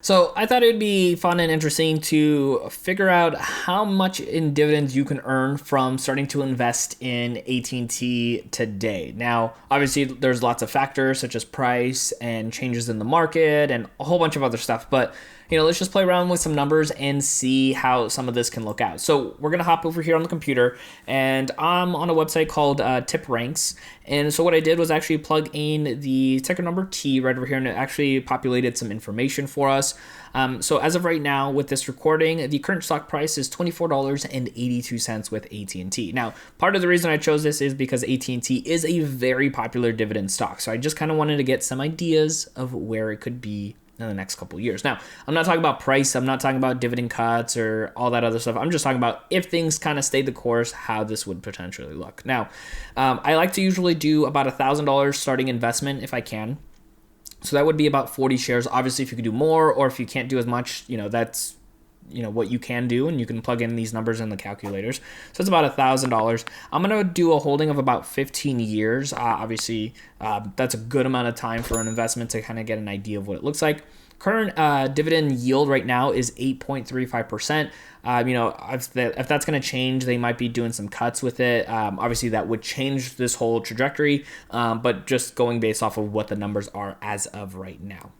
So I thought it would be fun and interesting to figure out how much in dividends you can earn from starting to invest in AT&T today. Now, obviously, there's lots of factors such as price and changes in the market and a whole bunch of other stuff. But let's just play around with some numbers and see how some of this can look out. So we're gonna hop over here on the computer, and I'm on a website called Tip Ranks. And so what I did was actually plug in the ticker number T right over here, and it actually populated some information for us. So as of right now, with this recording, the current stock price is $24.82 with AT&T. Now, part of the reason I chose this is because AT&T is a very popular dividend stock. So I just kind of wanted to get some ideas of where it could be in the next couple of years. Now, I'm not talking about price. I'm not talking about dividend cuts or all that other stuff. I'm just talking about if things kind of stayed the course, how this would potentially look. Now, I like to usually do about $1,000 starting investment if I can. So that would be about 40 shares. Obviously, if you could do more or if you can't do as much, that's what you can do, and you can plug in these numbers in the calculators. So it's about $1,000. I'm gonna do a holding of about 15 years. Obviously, that's a good amount of time for an investment to kind of get an idea of what it looks like. Current dividend yield right now is 8.35%. If that's going to change, they might be doing some cuts with it. Obviously, that would change this whole trajectory, but just going based off of what the numbers are as of right now.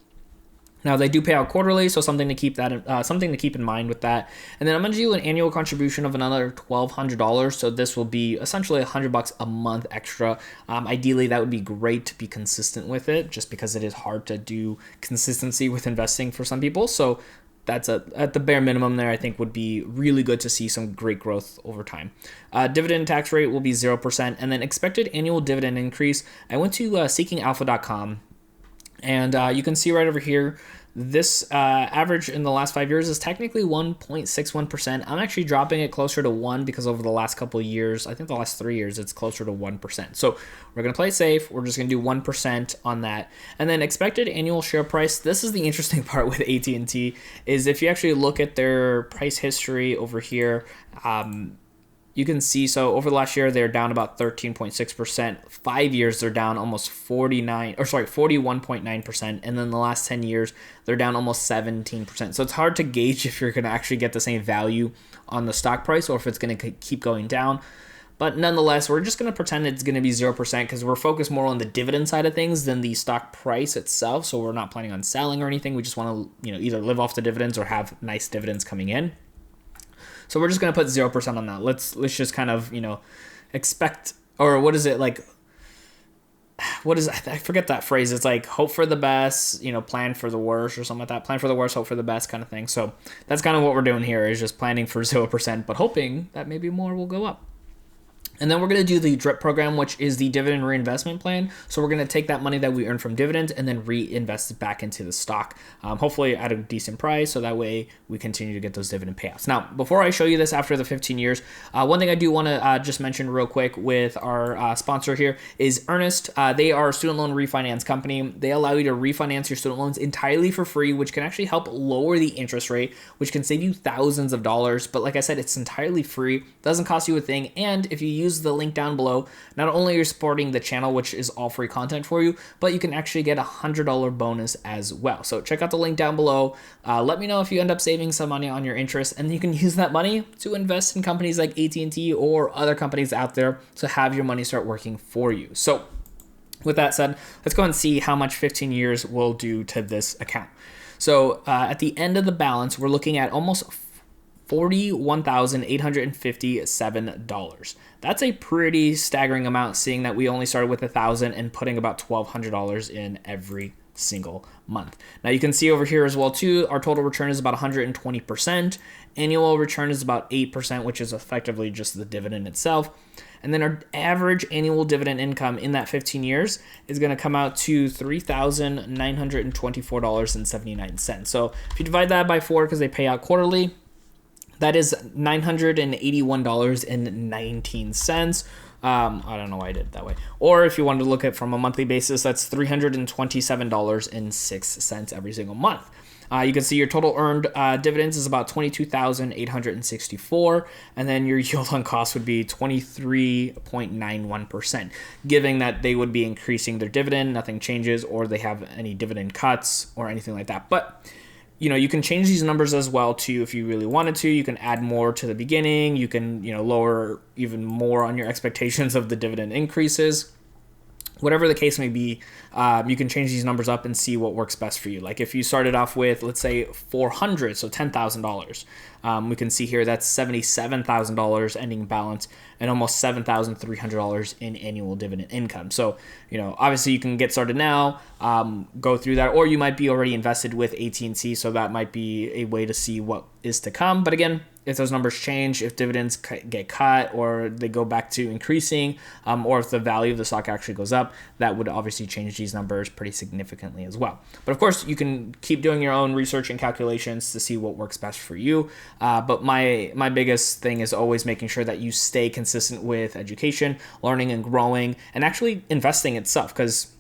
Now they do pay out quarterly, so something to keep in mind with that. And then I'm going to do an annual contribution of another $1,200. So this will be essentially $100 a month extra. Ideally, that would be great to be consistent with it, just because it is hard to do consistency with investing for some people. So that's at the bare minimum there, I think would be really good to see some great growth over time. Dividend tax rate will be 0%, and then expected annual dividend increase. I went to seekingalpha.com. And you can see right over here, this average in the last 5 years is technically 1.61%. I'm actually dropping it closer to 1 because over the last couple of years, I think the last 3 years, it's closer to 1%. So we're going to play it safe. We're just going to do 1% on that. And then expected annual share price. This is the interesting part with AT&T is if you actually look at their price history over here, you can see, so over the last year, they're down about 13.6%. 5 years, they're down almost 41.9%. And then the last 10 years, they're down almost 17%. So it's hard to gauge if you're going to actually get the same value on the stock price or if it's going to keep going down. But nonetheless, we're just going to pretend it's going to be 0% because we're focused more on the dividend side of things than the stock price itself. So we're not planning on selling or anything. We just want to, either live off the dividends or have nice dividends coming in. So we're just going to put 0% on that. Let's just kind of, expect, or what is it like? What is, I forget that phrase. It's like hope for the best, plan for the worst or something like that. Plan for the worst, hope for the best kind of thing. So that's kind of what we're doing here is just planning for 0%, but hoping that maybe more will go up. And then we're going to do the DRIP program, which is the dividend reinvestment plan. So we're going to take that money that we earn from dividends and then reinvest it back into the stock, hopefully at a decent price. So that way we continue to get those dividend payouts. Now, before I show you this after the 15 years, one thing I do want to just mention real quick with our sponsor here is Earnest. They are a student loan refinance company. They allow you to refinance your student loans entirely for free, which can actually help lower the interest rate, which can save you thousands of dollars. But like I said, it's entirely free, doesn't cost you a thing. And if you use the link down below, not only are you supporting the channel, which is all free content for you, but you can actually get $100 bonus as well. So check out the link down below. Let me know if you end up saving some money on your interest, and you can use that money to invest in companies like AT&T or other companies out there to have your money start working for you. So with that said, let's go and see how much 15 years will do to this account. So at the end of the balance, we're looking at almost $41,857. That's a pretty staggering amount, seeing that we only started with $1,000 and putting about $1,200 in every single month. Now you can see over here as well too, our total return is about 120%. Annual return is about 8%, which is effectively just the dividend itself. And then our average annual dividend income in that 15 years is going to come out to $3,924.79. So if you divide that by 4, because they pay out quarterly, that is $981.19. I don't know why I did it that way. Or if you wanted to look at it from a monthly basis, that's $327.06 every single month. You can see your total earned dividends is about $22,864, and then your yield on cost would be 23.91%, given that they would be increasing their dividend, nothing changes, or they have any dividend cuts or anything like that. But you can change these numbers as well too if you really wanted to. You can add more to the beginning. You can, lower even more on your expectations of the dividend increases. Whatever the case may be, you can change these numbers up and see what works best for you. Like if you started off with, let's say, 400, so $10,000, we can see here that's $77,000 ending balance and almost $7,300 in annual dividend income. So, obviously you can get started now, go through that, or you might be already invested with AT&T, so that might be a way to see what is to come. But again, if those numbers change, if dividends get cut or they go back to increasing, or if the value of the stock actually goes up, that would obviously change these numbers pretty significantly as well. But of course, you can keep doing your own research and calculations to see what works best for you. But my biggest thing is always making sure that you stay consistent with education, learning and growing, and actually investing itself, because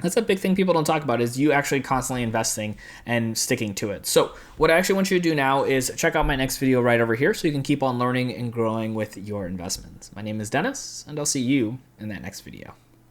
that's a big thing people don't talk about, is you actually constantly investing and sticking to it. So what I actually want you to do now is check out my next video right over here so you can keep on learning and growing with your investments. My name is Dennis, and I'll see you in that next video.